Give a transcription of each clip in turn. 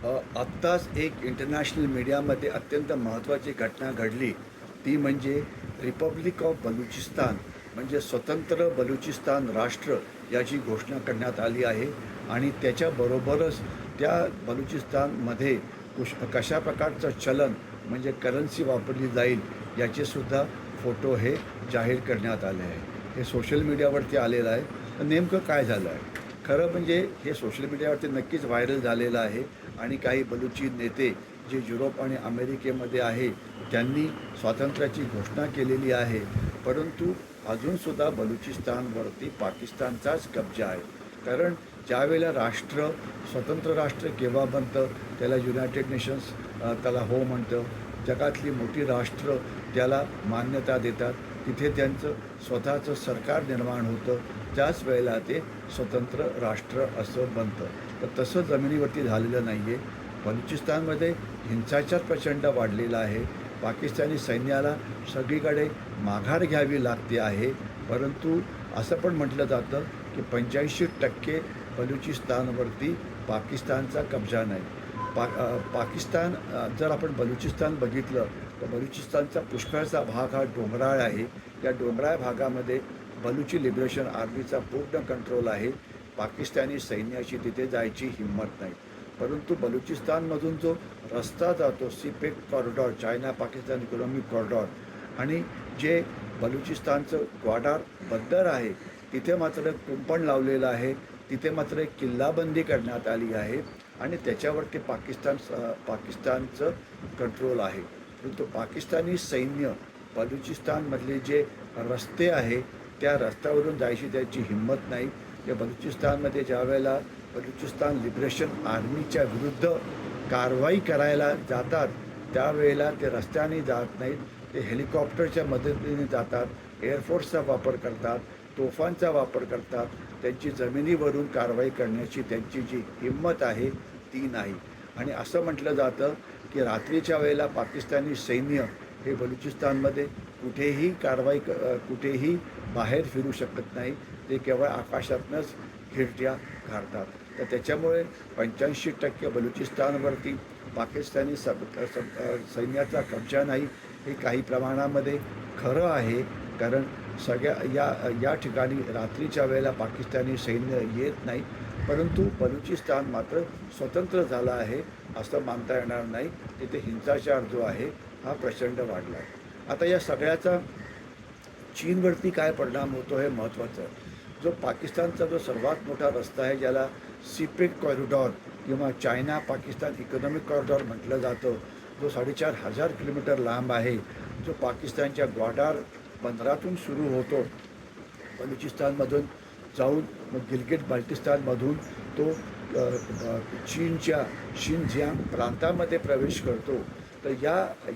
आत्ताच एक इंटरनॅशनल मीडियामध्ये अत्यंत महत्त्वाची घटना घडली. ती म्हणजे रिपब्लिक ऑफ बलुचिस्तान म्हणजे स्वतंत्र बलुचिस्तान राष्ट्र याची घोषणा करण्यात आली आहे. आणि त्याच्याबरोबरच त्या बलुचिस्तानमध्ये कशा प्रकारचं चलन म्हणजे करन्सी वापरली जाईल याचेसुद्धा फोटो हे जाहीर करण्यात आले आहे. हे सोशल मीडियावरती आलेलं आहे. तर नेमकं काय झालं आहे? खरं म्हणजे हे सोशल मीडियावरती नक्कीच व्हायरल झालेलं आहे. आणि काही बलुची नेते जे युरोप आणि अमेरिकेमध्ये आहे त्यांनी स्वातंत्र्याची घोषणा केलेली आहे. परंतु अजूनसुद्धा बलुचिस्तानवरती पाकिस्तानचाच कब्जा आहे. कारण ज्यावेळेला राष्ट्र स्वतंत्र राष्ट्र केव्हा बनतं त्याला युनायटेड नेशन्स त्याला हो म्हणतं. जगातली मोठी राष्ट्र त्याला मान्यता देतात. तिथे त्यांचं स्वतःचं सरकार निर्माण होतं. त्याच वेळेला ते स्वतंत्र राष्ट्र असं बनतं. तर तसं जमिनीवरती झालेलं नाही आहे. बलुचिस्तानमध्ये हिंसाचार प्रचंड वाढलेला आहे. पाकिस्तानी सैन्याला सगळीकडे माघार घ्यावी लागते आहे. परंतु असं पण म्हटलं जातं की 85% बलुचिस्तानवरती पाकिस्तानचा कब्जा नाही. पाकिस्तान जर आपण बलुचिस्तान बघितलं तर बलुचिस्तानचा पुष्कळचा भाग हा डोंगराळ आहे. या डोंगराळ भागामध्ये बलुची लिबरेशन आर्मीचा पूर्ण कंट्रोल आहे. पाकिस्तानी सैन्याची तिथे जायची हिंमत नाही. परंतु बलुचिस्तानमधून जो रस्ता जातो CPEC corridor China Pakistan economic corridor आणि जे बलुचिस्तानचं ग्वाडार बंदर आहे तिथे मात्र कुंपण लावलेलं आहे. तिथे मात्र एक किल्लाबंदी करण्यात आली आहे आणि त्याच्यावरती पाकिस्तानचं कंट्रोल आहे. परंतु पाकिस्तानी सैन्य बलुचिस्तानमधले जे रस्ते आहे त्या रस्त्यावरून जायची त्याची हिंमत नाही. ते बलुचिस्तानमध्ये ज्यावेळेला बलुचिस्तान लिबरेशन आर्मीच्या विरुद्ध कारवाई करायला जातात त्यावेळेला ते रस्त्याने जात नाहीत. ते हेलिकॉप्टरच्या मदतीने जातात. एअरफोर्सचा वापर करतात. तोफांचा वापर करतात. त्यांची जमिनीवरून कारवाई करण्याची त्यांची जी हिंमत आहे ती नाही. आणि असं म्हटलं जातं की रात्रीच्या वेळेला पाकिस्तानी सैन्य हे बलुचिस्तानमध्ये कुठेही बाहेर फिरू शकत नाही. ते केवळ आकाशातनंच खिरट्या घालतात. तर त्याच्यामुळे 85% बलुचिस्तानवरती पाकिस्तानी सैन्याचा कब्जा नाही हे काही प्रमाणामध्ये खरं आहे. कारण या ठिकाणी रात्रीच्या वेळेला पाकिस्तानी सैन्य येत नाही. परंतु बलुचिस्तान मात्र स्वतंत्र झाला आहे असं मानता येणार नाही. तिथे हिंसाचार जो आहे हा प्रचंड वाढला आहे. आता या सगळ्याचा चीनवरती काय परिणाम होतो हे महत्त्वाचं आहे. जो पाकिस्तानचा जो सर्वात मोठा रस्ता आहे ज्याला सीपेक कॉरिडॉर किंवा चायना पाकिस्तान इकॉनॉमिक कॉरिडॉर म्हटलं जातं, जो 4,500 किलोमीटर लांब आहे, जो पाकिस्तानच्या ग्वाडार बंदरातून सुरू होतो, बलुचिस्तानमधून जाऊन मग गिलगिट बाल्टिस्तानमधून तो चीनच्या शिनजियांग प्रांतामध्ये प्रवेश करतो. तर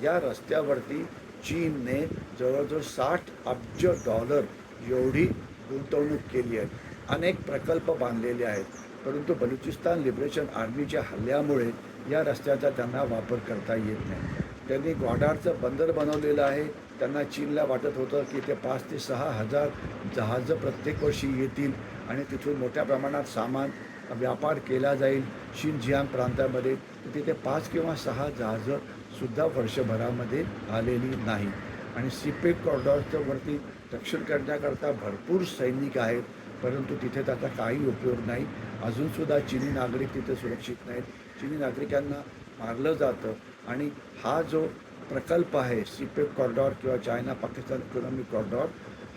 या रस्त्यावरती चीनने जवळजवळ $60 अब्ज एवढी गुंतवणूक केली आहे. अनेक प्रकल्प बांधलेले आहेत. परंतु बलुचिस्तान लिबरेशन आर्मीच्या हल्ल्यामुळे या रस्त्याचा त्यांना वापर करता येत नाही. त्यांनी ग्वाडारचं बंदर बनवलेलं आहे. त्यांना चीनला वाटत होतं की ते 5,000 ते 6,000 जहाजं प्रत्येक वर्षी येतील आणि तिथून मोठ्या प्रमाणात सामान व्यापार केला जाईल शिनजियांग प्रांतामध्ये. तर तिथे 5 किंवा 6 जहाजंसुद्धा वर्षभरामध्ये आलेली नाही. आणि सीपेक कॉरिडॉरच्या वरती रक्षण करण्याकरता भरपूर सैनिक आहेत. परंतु तिथे त्याचा काही उपयोग नाही. अजूनसुद्धा चीनी नागरिक तिथे सुरक्षित नाहीत. चीनी नागरिकांना मारलं जातं. आणि हा जो प्रकल्प आहे सीपेक कॉरिडॉर किंवा चायना पाकिस्तान इकॉनॉमिक कॉरिडॉर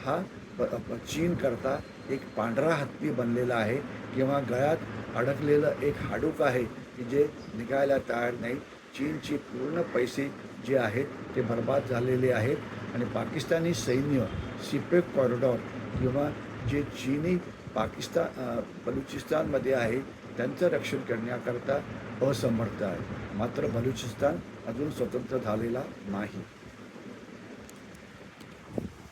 हा चीनकरता एक पांढरा हत्ती बनलेला आहे किंवा गळ्यात अडकलेलं एक हाडूक आहे की जे निघायला तयार नाही. चीनची पूर्ण पैसे जे आहेत ते बर्बाद झालेले आहेत. आणि पाकिस्तानी सैन्य सीपेक कॉरिडॉर किंवा जे चीनी बलुचिस्तानमध्ये आहे त्यांचं रक्षण करण्याकरता असमर्थ आहे. मात्र बलुचिस्तान अजून स्वतंत्र झालेला नाही.